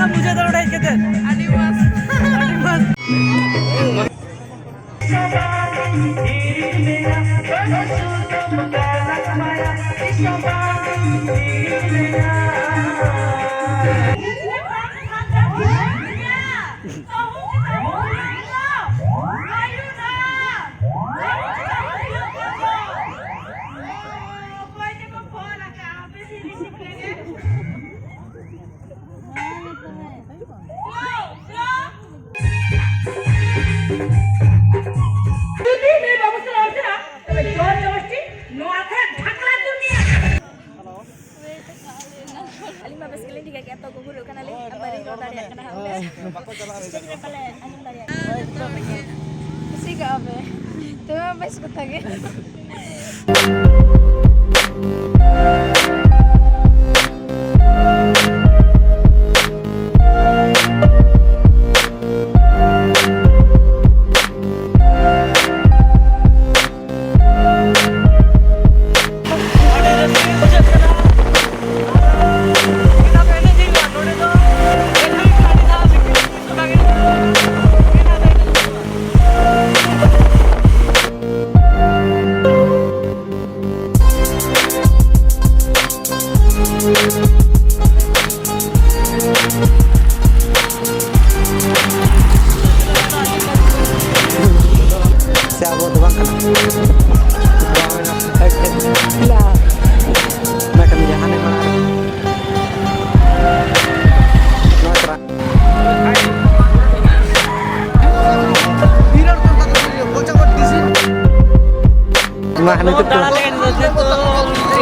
का मुझे तो उड़ाई कहते आणि मस्त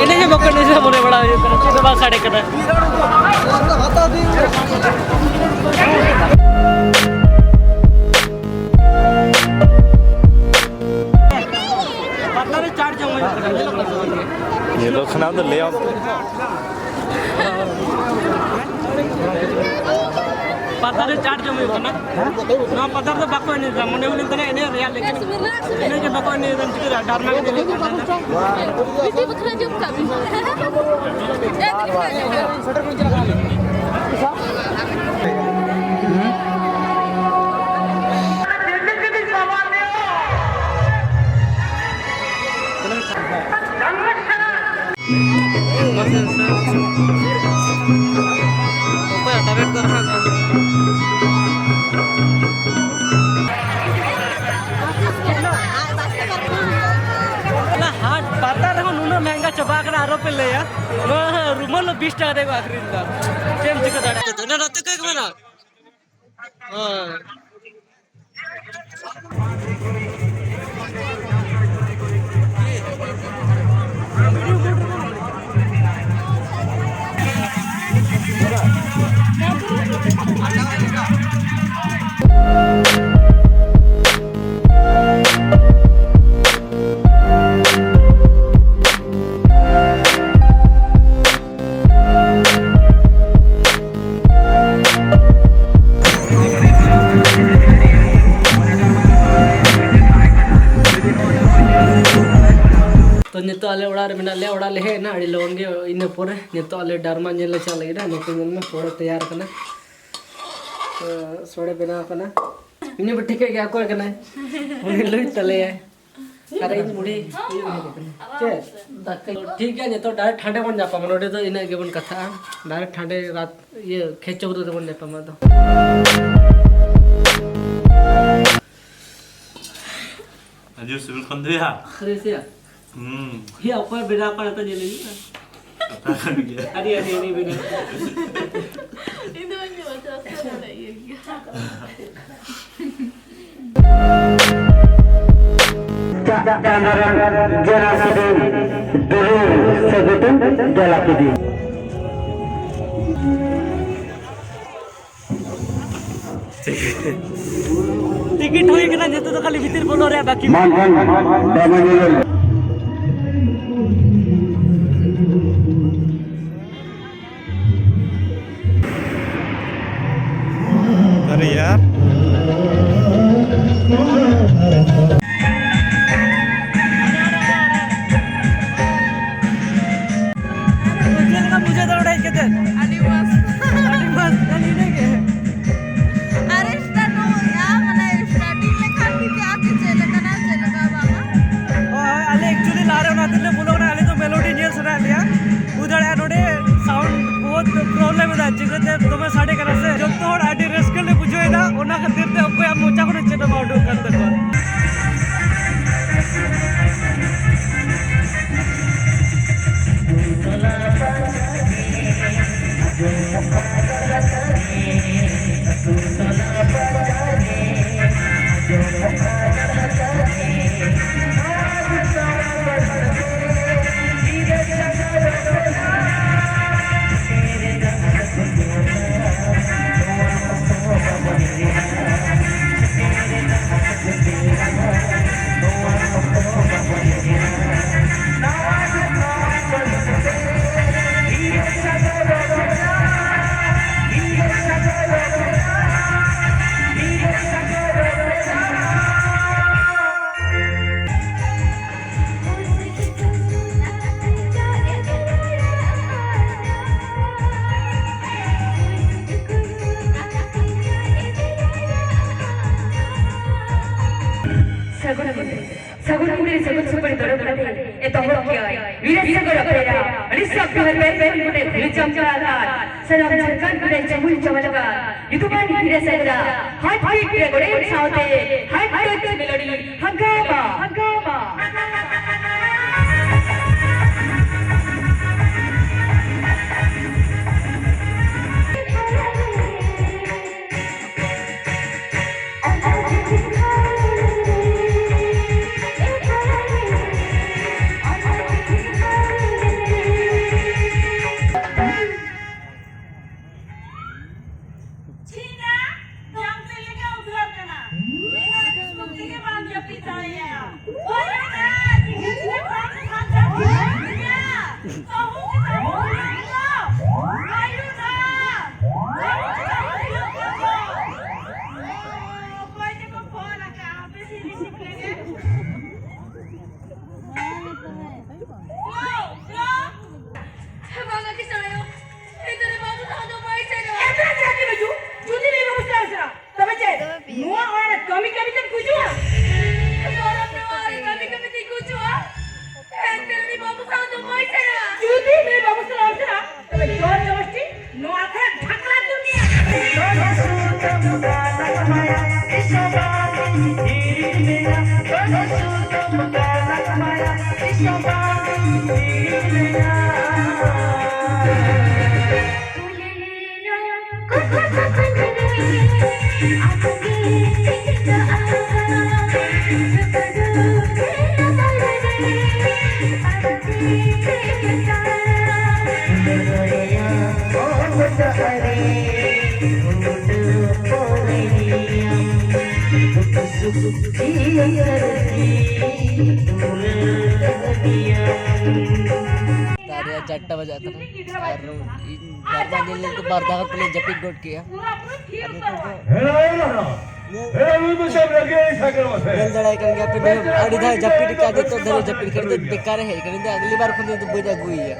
ini makan ini boleh bड़ा itu bang साढ़े कदा ये लोग खाना तो ले आओ पता नहीं चार जम होता ना ना पता तो बाको नहीं था मने बोले तो नहीं रियल लेकिन इन्हें के बाको नहीं था चिकन डरना के लिए करना बेटी बकरा जब का भी शटर को चला महंगा चबा कर आरोप ले या रूमल 20 টাকা দেব আখরিন্দা কেম চিকা দাঁড়া তো না রাতে কই গনা तो नितो आले उड़ा रे मिना ले उड़ा ले है ना अड़ी लोन गे इन पोरे नितो आले डरमा नेले चल गे ना नितो में पोरे तैयार करना सोड़े बना करना इने भी ठीक है क्या कोई करना उन्हें लई तले है अरे इन मुड़ी के ठीक है नितो डायरेक्ट ठंडे बन जापा मनोडे तो इने गे बन कथा डायरेक्ट ठंडे रात ये खेचो तो बन जापा मा तो अजू सिविल खन दिया अरे से ये ऊपर बिना पड़ा तो जले नहीं अरे अरे नहीं बिना ini aja macam apa ya ticket हुई कि ना जतो तो खाली भीतर बोलो रे बाकी अरे यार मुझे तो उड़ाई कहते आणि मस्त आणि मस्त आणि नाही तुम्हें साढ़े करा से जो तो आईडी रेस्कल ने बुझे ना ओना खातिर ते ओको मोचा को चेता बाउडो कर तक Sagun muli sagun super dorong kade itu hokiai wiras sagun apera risab bihan berben muli hijam karan salam cerkan muli jamul jamalakan itu kan wiras saja heartbeat gode saute heartbeat melody hangama चार्टा बजाता था और बारदा दिल तो बारदा का पहले जपिक गोट किया bell दड़ाई कर गया फिर अड़ी था जपिक का दे तो धरे जपिक कर दे बेकार है कर दे अगली बार खुद तो बुझा गुई है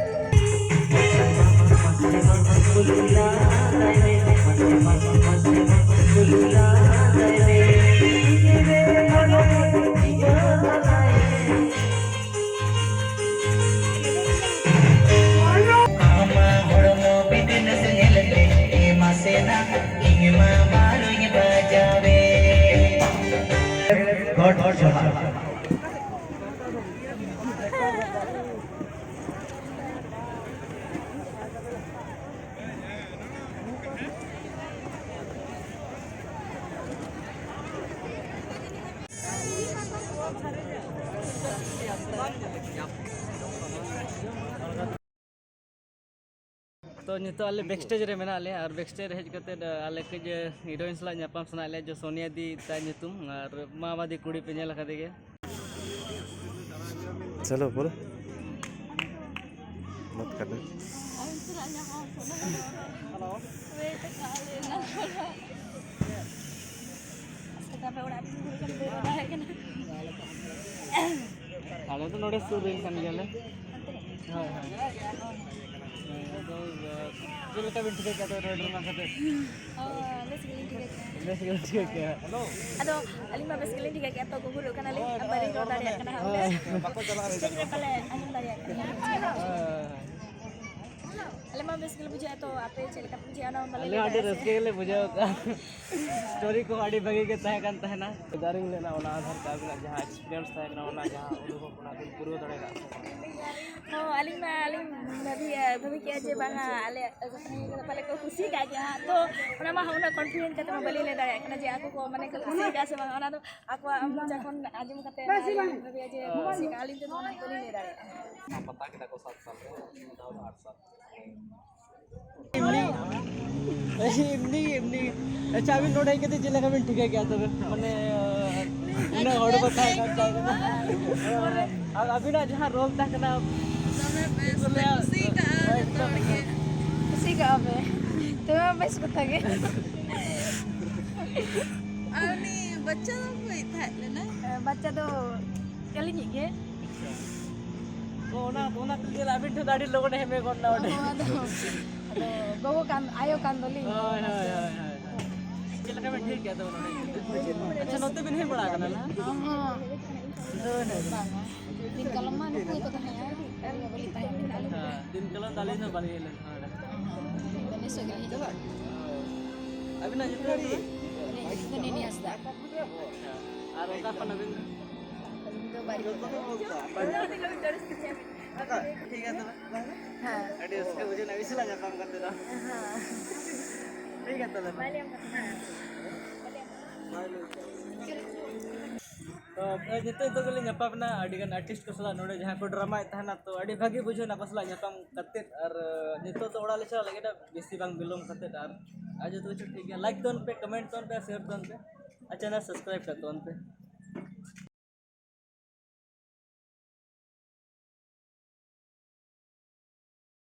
तो नितो आले बैकस्टेज रे मेना आले और बैकस्टेज हेज कते आले के हीरोइन सला ᱧᱟᱯᱟᱢ सना आले जो सोनिया दी ता ᱧᱩᱛᱩᱢ और मामा दी कुड़ी पे नेला खादे गे चलो बोलो मत करना आले तो नोडे सुर रे kan गेले हां हां जो लेका बिन ठीक है तो रोड में खाते बेस ठीक है hello Aduh, alima beskiling tiga keto guguru kan ali abari roda dia kena hawa. bakal jalan Pale anjing tadi. अले मा बेस गेले बुझाए तो आपे चले का बुझाए ना अले आडी रस्के ले बुझाओ का स्टोरी को आडी भगी के तहे कान तहे ना दारिंग लेना ओना आधार कार्ड ना जहां एक्सपीरियंस तहे ना ओना जहां अनुभव ओना दिन पूरा दड़ेगा हो अलिंग भाभी के जे बांगा अले पहले को खुशी का जे तो ओना मा हमना कॉन्फिडेंट का तो बली ले दाए कना जे आको को माने को खुशी का से बांगा ओना तो आको जखन आजम कते भाभी जे खुशी का अलिंग तो ओना बली ले दाए पता के को 7 साल 8 साल इमनी अच्छा अभी नोट है के जिले का में ठीक है क्या तो माने उन्हें हड़ बताए का चाहिए अब अभी ना जहां रोल तक ना खुशी का बे तो मैं बस बता के अनि बच्चा तो कोई था लेना बच्चा तो कली नहीं के ओना तुझे अभी तो दाढ़ी लोगों ने हमें करना ओडे गोगो कान आयो कांदोली हाय जिले का में ठीक है तो उन्होंने अच्छा नोते भी नहीं पड़ा करना ना हां दिन कलम मा नुको तो है यार बली ताई दिन कलम डाले ना बनी ले बने सगली तो अभी ना जितने ini ini asda और उनका अपन अभी तो बारी ठीक है तो हां अरे उसके मुझे नवी से लगा काम करते रहा ठीक है तो तो जिते तो गली nyapap na adigan artist ko sala node jahan ko drama tahana to adi bhagi bujho na pasla nyapam katet ar nito to oda le chala lage na besi bang belum katet ar aja to ठीक है like तो पे comment तो पे share तो पे channel subscribe कर तो पे